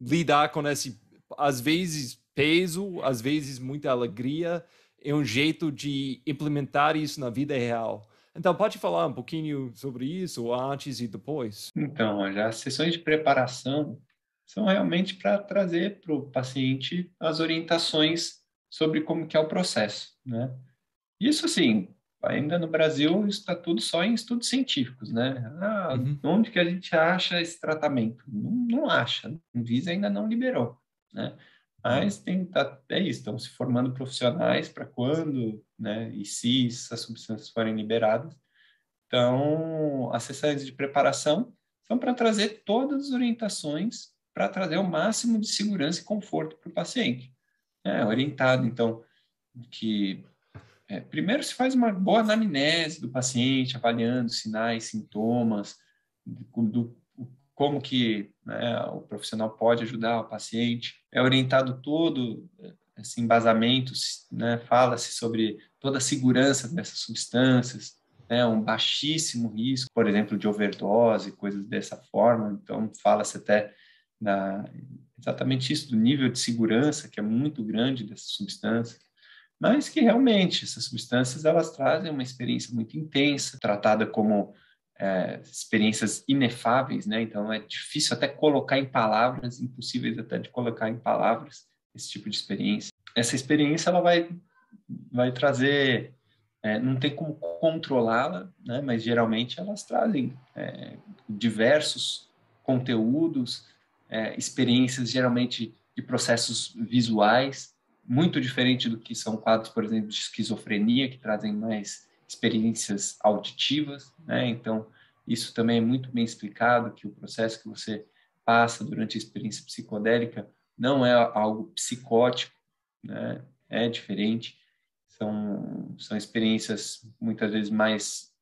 lidar com esse, às vezes, peso, às vezes, muita alegria. É um jeito de implementar isso na vida real. Então, pode falar um pouquinho sobre isso, antes e depois? Então, já as sessões de preparação são realmente para trazer para o paciente as orientações sobre como que é o processo, né? Isso, assim, ainda no Brasil, isso está tudo só em estudos científicos, né? Uhum. Onde que a gente acha esse tratamento? Não acha, a Anvisa ainda não liberou, né? Mas é isso, estão se formando profissionais para quando, né? E se essas substâncias forem liberadas. Então, as sessões de preparação são para trazer todas as orientações para trazer o máximo de segurança e conforto para o paciente. Orientado, então, que primeiro se faz uma boa anamnese do paciente, avaliando sinais, sintomas, como que, né, o profissional pode ajudar o paciente. É orientado todo esse embasamento, né, fala-se sobre toda a segurança dessas substâncias, né, um baixíssimo risco, por exemplo, de overdose, coisas dessa forma. Então, fala-se até exatamente isso, do nível de segurança, que é muito grande dessa substância, mas que realmente essas substâncias elas trazem uma experiência muito intensa, tratada como experiências inefáveis, né? Então é difícil até colocar em palavras, impossíveis até de colocar em palavras esse tipo de experiência. Essa experiência ela vai trazer não tem como controlá-la, né? Mas geralmente elas trazem diversos conteúdos, experiências geralmente de processos visuais, muito diferente do que são quadros, por exemplo, de esquizofrenia, que trazem mais experiências auditivas, né? Então, isso também é muito bem explicado, que o processo que você passa durante a experiência psicodélica não é algo psicótico, né? É diferente. São experiências muitas vezes mais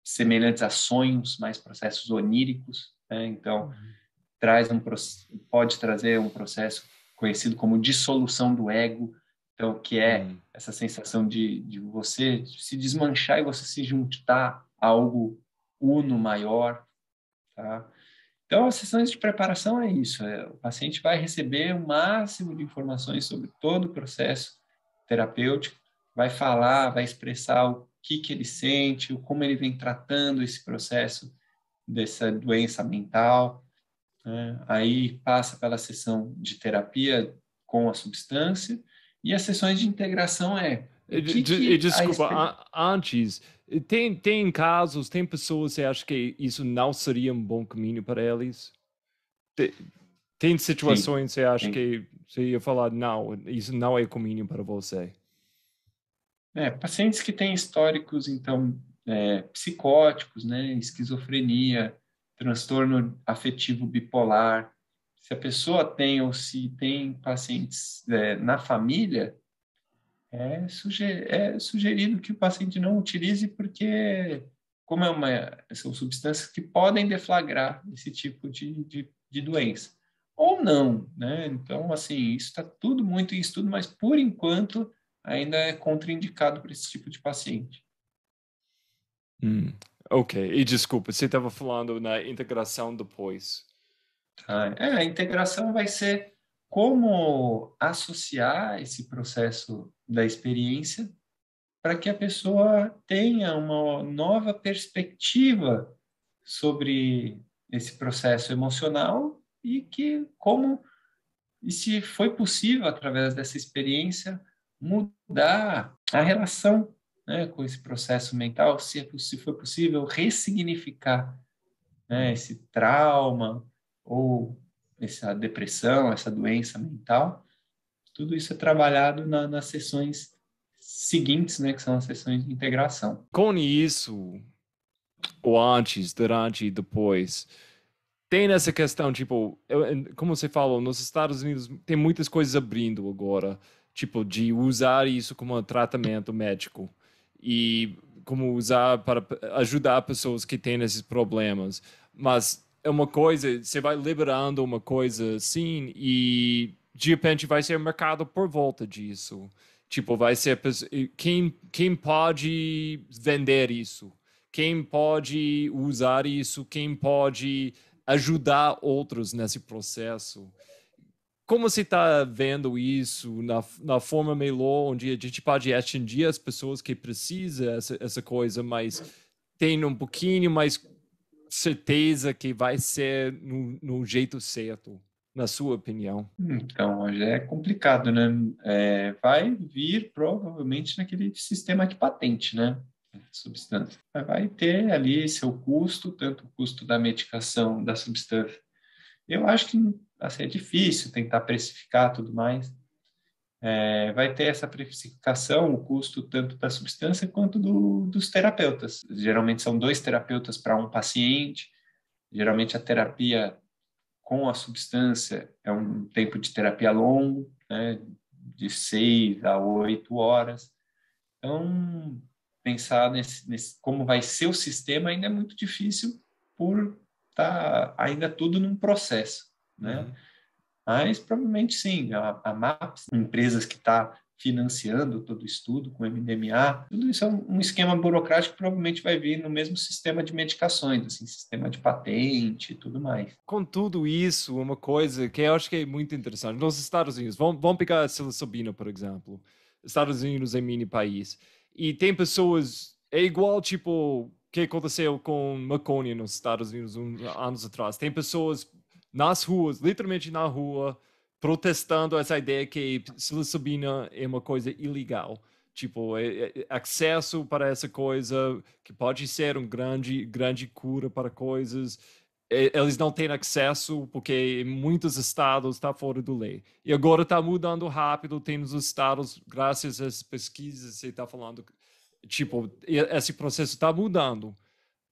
semelhantes a sonhos, mais processos oníricos, né? Então, pode trazer um processo conhecido como dissolução do ego, então, que é essa sensação de você se desmanchar e você se juntar a algo uno maior, tá? Então, as sessões de preparação é isso, o paciente vai receber o máximo de informações sobre todo o processo terapêutico, vai falar, vai expressar o que ele sente, como ele vem tratando esse processo dessa doença mental, né? Aí passa pela sessão de terapia com a substância e as sessões de integração o que a Desculpa, antes, tem casos, tem pessoas que você acha que isso não seria um bom caminho para eles? Tem situações que você acha que você ia falar, não, isso não é caminho para você? Pacientes que têm históricos, então, psicóticos, né, esquizofrenia, transtorno afetivo bipolar, se a pessoa tem ou se tem pacientes na família, é sugerido que o paciente não utilize porque, como são substâncias que podem deflagrar esse tipo de doença. Ou não, né? Então, assim, isso está tudo muito em estudo, mas, por enquanto, ainda é contraindicado para esse tipo de paciente. Ok, e desculpa, você estava falando na integração depois. A integração vai ser como associar esse processo da experiência para que a pessoa tenha uma nova perspectiva sobre esse processo emocional e se foi possível, através dessa experiência, mudar a relação, né, com esse processo mental, se foi possível ressignificar, né, esse trauma ou essa depressão, essa doença mental. Tudo isso é trabalhado nas sessões seguintes, né, que são as sessões de integração. Com isso, ou antes, durante e depois, tem essa questão, tipo, como você falou, nos Estados Unidos tem muitas coisas abrindo agora, tipo, de usar isso como um tratamento médico e como usar para ajudar pessoas que têm esses problemas. Mas é uma coisa, você vai liberando uma coisa assim e de repente vai ser mercado por volta disso. Tipo, vai ser quem pode vender isso? Quem pode usar isso? Quem pode ajudar outros nesse processo? Como você está vendo isso na forma melhor, onde a gente pode atingir as pessoas que precisam essa coisa, mas tem um pouquinho mais certeza que vai ser no jeito certo, na sua opinião? Então, já é complicado, né? Vai vir provavelmente naquele sistema de patente, né? Substância. Vai ter ali seu custo, tanto o custo da medicação, da substância. Eu acho que assim, é difícil tentar precificar tudo mais. Vai ter essa precificação, o custo tanto da substância quanto dos terapeutas. Geralmente são 2 terapeutas para um paciente. Geralmente a terapia com a substância é um tempo de terapia longo, né, de 6 a 8 horas. Então, pensar nesse como vai ser o sistema ainda é muito difícil por estar ainda tudo num processo, né? Mas provavelmente sim, a MAPS, empresas que está financiando todo o estudo com MDMA, tudo isso é um esquema burocrático que provavelmente vai vir no mesmo sistema de medicações, assim, sistema de patente e tudo mais. Com tudo isso, uma coisa que eu acho que é muito interessante, nos Estados Unidos, vamos pegar a psilocibina, por exemplo. Estados Unidos é mini país. E tem pessoas, é igual tipo o que aconteceu com maconha nos Estados Unidos uns anos atrás. Tem pessoas nas ruas, literalmente na rua, protestando essa ideia que psilocibina é uma coisa ilegal. tipo, acesso para essa coisa que pode ser um grande cura para coisas. Eles não têm acesso porque em muitos estados está fora do lei. E agora está mudando rápido, tem nos estados, graças às pesquisas, você está falando, tipo, esse processo está mudando.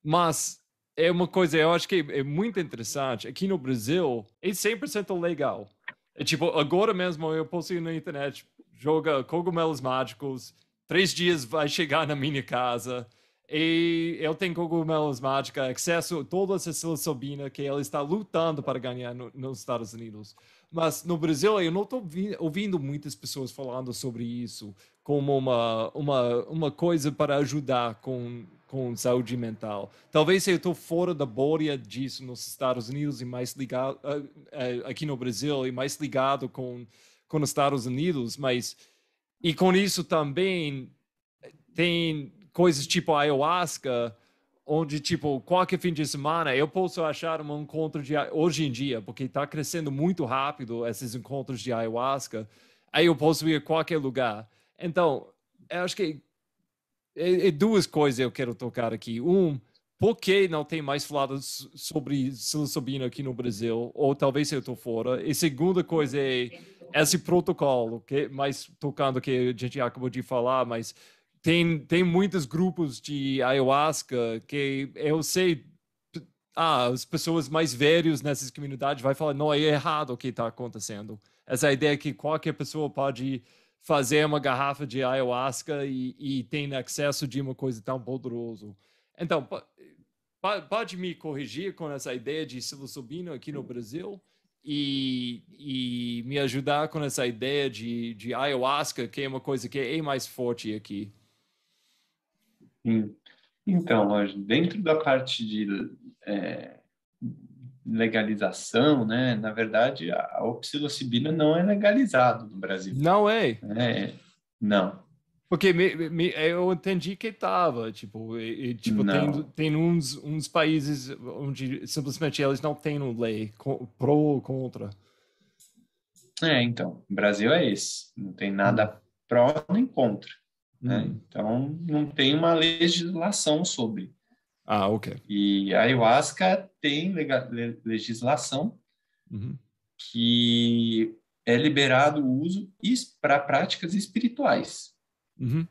Mas é uma coisa, eu acho que é muito interessante. Aqui no Brasil, é 100% legal. É tipo, agora mesmo eu posso ir na internet, joga cogumelos mágicos, 3 dias vai chegar na minha casa. E eu tenho cogumelos mágicos, acesso a toda essa psilocibina que ele está lutando para ganhar nos Estados Unidos. Mas no Brasil, eu não estou ouvindo muitas pessoas falando sobre isso como uma coisa para ajudar com saúde mental. Talvez eu estou fora da bolha disso nos Estados Unidos e mais ligado aqui no Brasil e mais ligado com os Estados Unidos, mas e com isso também tem coisas tipo ayahuasca, onde tipo qualquer fim de semana eu posso achar um encontro de hoje em dia, porque está crescendo muito rápido esses encontros de ayahuasca, aí eu posso ir a qualquer lugar. Então, eu acho que duas coisas eu quero tocar aqui. Por que não tem mais falado sobre psilocibina aqui no Brasil? Ou talvez eu estou fora. E segunda coisa é esse protocolo, que mais tocando que a gente acabou de falar, mas tem muitos grupos de ayahuasca que eu sei, as pessoas mais velhas nessas comunidades vai falar, não, é errado o que está acontecendo. Essa ideia que qualquer pessoa pode fazer uma garrafa de ayahuasca e tem acesso de uma coisa tão poderosa. Então, pode me corrigir com essa ideia de psilocibina aqui no Brasil e me ajudar com essa ideia de ayahuasca, que é uma coisa que é mais forte aqui. Sim. Então, Roger, dentro da parte de legalização, né, na verdade, a psilocibina não é legalizado no Brasil. Não é. Não, Porque eu entendi que estava, tipo, tipo não. tem uns países onde simplesmente eles não têm lei pró ou contra. Então, o Brasil é esse. Não tem Hum, nada pró nem contra, né? hum. Então, não tem uma legislação sobre. Ah, ok. E a ayahuasca tem legislação Uhum, que é liberado o uso para práticas espirituais, uhum,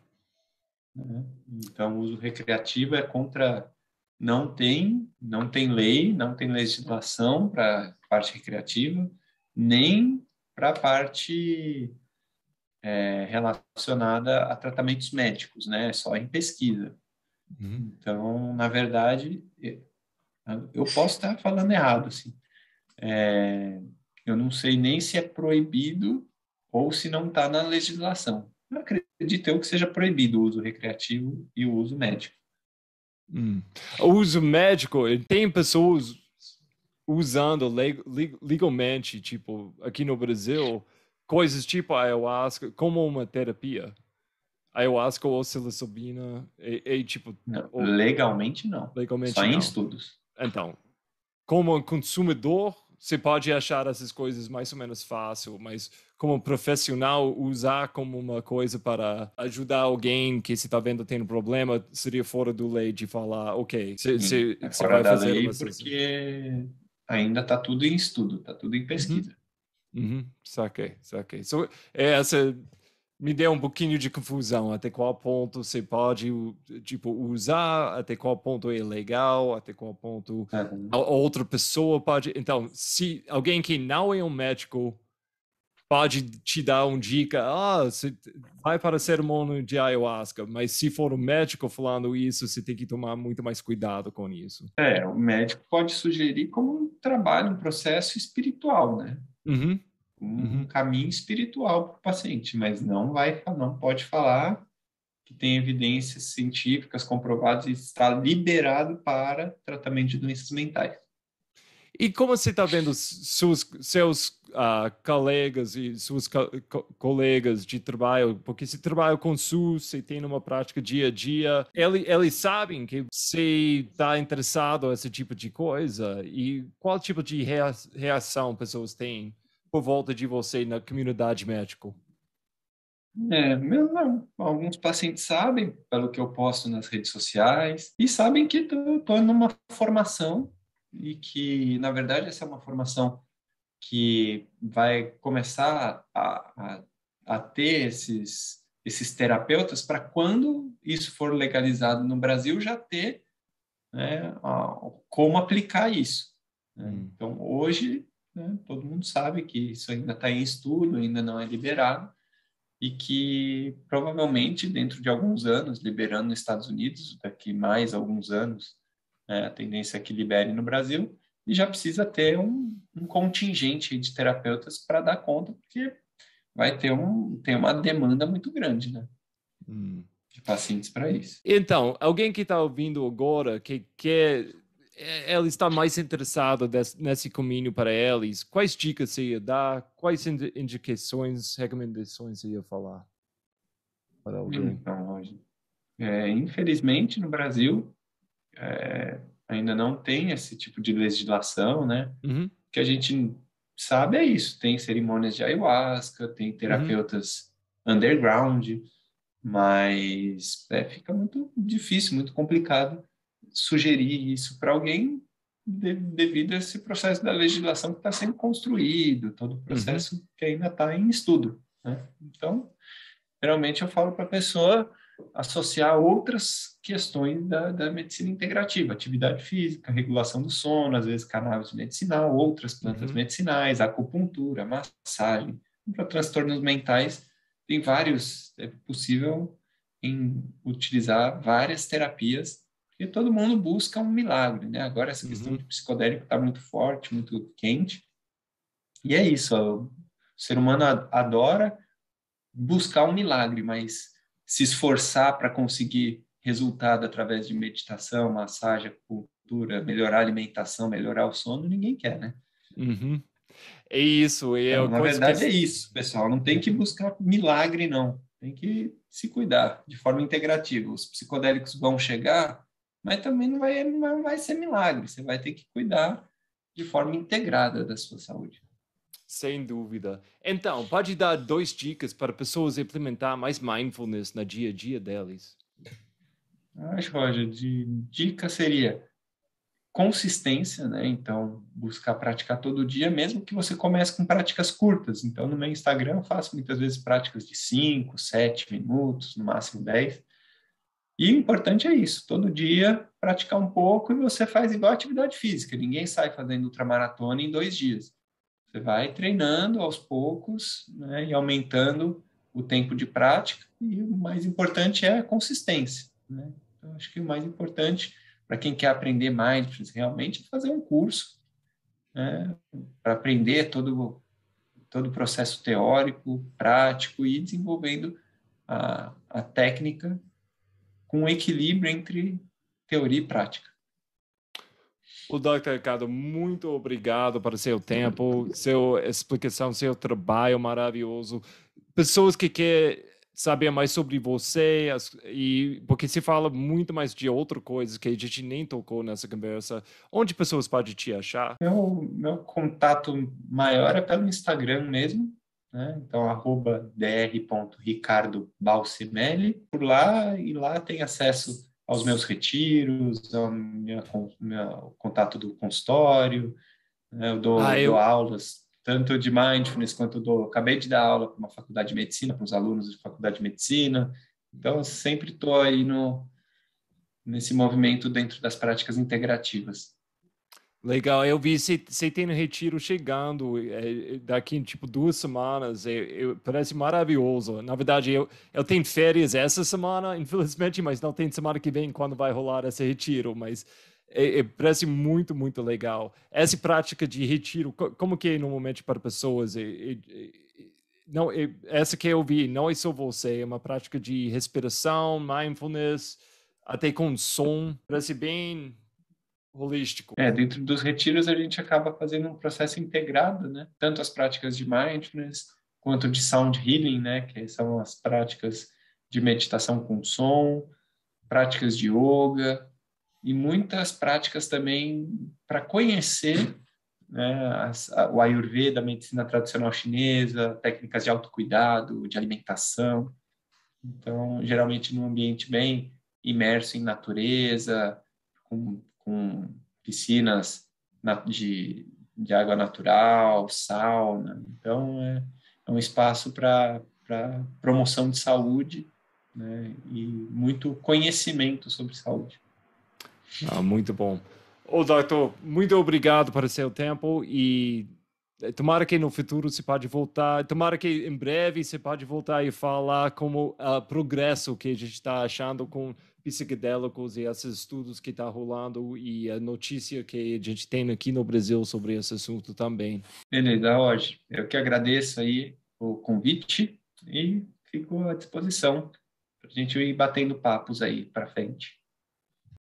né? Então, o uso recreativo é contra, não tem lei, não tem legislação para parte recreativa, nem para a parte relacionada a tratamentos médicos, né? Só em pesquisa. uhum. Então, na verdade, eu posso estar falando errado, assim. Eu não sei nem se é proibido ou se não está na legislação. Eu acredito eu que seja proibido o uso recreativo e o uso médico. Hum. O uso médico, tem pessoas usando legalmente, tipo, aqui no Brasil, coisas tipo ayahuasca como uma terapia. Ayahuasca ou psilocibina, tipo, Não, ou, legalmente não, só legalmente em não. estudos. Então, como um consumidor, você pode achar essas coisas mais ou menos fácil, mas como um profissional, usar como uma coisa para ajudar alguém que se está vendo tendo problema, seria fora do lei de falar, ok, Sim, é você fora vai da fazer lei uma sessão. porque ainda está tudo em estudo, está tudo em Uhum, pesquisa. uhum, saquei, saquei. So, essa me deu um pouquinho de confusão, até qual ponto você pode, tipo, usar, até qual ponto é legal, até qual ponto a Uhum. outra pessoa pode. Então, se alguém que não é um médico pode te dar uma dica, você vai para a cerimônia de ayahuasca, mas se for um médico falando isso, você tem que tomar muito mais cuidado com isso. O médico pode sugerir como um trabalho, um processo espiritual, né? Uhum, Um uhum. caminho espiritual para o paciente, mas não pode falar que tem evidências científicas comprovadas e está liberado para tratamento de doenças mentais. E como você está vendo seus colegas e suas colegas de trabalho? Porque você trabalha com SUS, você tem uma prática dia a dia, eles sabem que você está interessado nesse tipo de coisa? E qual tipo de reação pessoas têm por volta de você na comunidade médica? Alguns pacientes sabem, pelo que eu posto nas redes sociais, e sabem que estou numa formação e que, na verdade, essa é uma formação que vai começar a ter esses terapeutas para quando isso for legalizado no Brasil já ter, né, como aplicar isso, né? Então, hoje, né, todo mundo sabe que isso ainda está em estudo, ainda não é liberado, e que provavelmente dentro de alguns anos, liberando nos Estados Unidos, daqui mais alguns anos, né, a tendência é que libere no Brasil, e já precisa ter um contingente de terapeutas para dar conta, porque vai ter tem uma demanda muito grande, né, Hum. de pacientes para isso. Então, alguém que está ouvindo agora, que quer, ela está mais interessada nesse caminho para eles, quais dicas você ia dar? Quais indicações, recomendações você ia falar para alguém? Então, hoje, infelizmente, no Brasil, ainda não tem esse tipo de legislação, né? Uhum, O que a gente sabe é isso, tem cerimônias de ayahuasca, tem uhum, terapeutas underground, mas fica muito difícil, muito complicado sugerir isso para alguém devido a esse processo da legislação que está sendo construído, todo o uhum, processo que ainda está em estudo, né? Então, geralmente eu falo para a pessoa associar outras questões da medicina integrativa, atividade física, regulação do sono, às vezes cannabis medicinal, outras plantas uhum, medicinais, acupuntura, massagem. Para transtornos mentais, tem vários, é possível em utilizar várias terapias, porque todo mundo busca um milagre, né? Agora essa questão uhum. de psicodélico está muito forte, muito quente, e é isso, o ser humano adora buscar um milagre, mas se esforçar para conseguir resultado através de meditação, massagem, acupuntura, melhorar a alimentação, melhorar o sono, ninguém quer, né? Uhum. É isso, é Então, a na coisa que... verdade é isso, pessoal. Não tem que buscar milagre, não. Tem que se cuidar de forma integrativa. Os psicodélicos vão chegar, mas também não vai ser milagre. Você vai ter que cuidar de forma integrada da sua saúde. Sem dúvida. Então, pode dar 2 dicas para pessoas implementar mais mindfulness no dia a dia deles. Acho, Roger, de dica seria consistência, né? Então, buscar praticar todo dia, mesmo que você comece com práticas curtas. Então, no meu Instagram, eu faço muitas vezes práticas de 5, 7 minutos, no máximo 10. E o importante é isso, todo dia praticar um pouco e você faz igual atividade física. Ninguém sai fazendo ultramaratona em 2 dias. Você vai treinando aos poucos, né, e aumentando o tempo de prática. E o mais importante é a consistência, né? Então, acho que o mais importante para quem quer aprender mindfulness realmente é fazer um curso, né, para aprender todo o processo teórico, prático e ir desenvolvendo a técnica com um equilíbrio entre teoria e prática. O Dr. Ricardo, muito obrigado para seu tempo, sua explicação, seu trabalho maravilhoso. Pessoas que querem saber mais sobre você, e porque se fala muito mais de outras coisas que a gente nem tocou nessa conversa, onde pessoas podem te achar? Meu contato maior é pelo Instagram mesmo, né? Então, @dr.ricardobalcimelli. Por lá, e lá tem acesso aos meus retiros, meu contato do consultório, né? Ah, Dou eu, aulas tanto de mindfulness quanto acabei de dar aula para uma faculdade de medicina, para os alunos de faculdade de medicina. Então, eu sempre estou aí nesse movimento dentro das práticas integrativas. legal, eu vi você tem um retiro chegando daqui em tipo 2 semanas. Parece maravilhoso. Na verdade, eu tenho férias essa semana, infelizmente, mas não tem semana que vem quando vai rolar esse retiro. Mas parece muito, muito legal. Essa prática de retiro, como que é normalmente para pessoas? Não, essa que eu vi, não é só você, é uma prática de respiração, mindfulness, até com som. Parece bem holístico. Dentro dos retiros a gente acaba fazendo um processo integrado, né? Tanto as práticas de mindfulness quanto de sound healing, né? Que são as práticas de meditação com som, práticas de yoga e muitas práticas também para conhecer né, o Ayurveda, a medicina tradicional chinesa, técnicas de autocuidado, de alimentação. Então, geralmente num ambiente bem imerso em natureza, com piscinas de água natural, sauna. Então, é um espaço para promoção de saúde, né, e muito conhecimento sobre saúde. Ah, muito bom. Ô, doutor, muito obrigado por seu tempo e tomara que no futuro você pode voltar, tomara que em breve você pode voltar e falar como progresso que a gente está achando com psicodélicos e esses estudos que está rolando e a notícia que a gente tem aqui no Brasil sobre esse assunto também. Beleza, Roger. Eu que agradeço aí o convite e fico à disposição para a gente ir batendo papos aí para frente.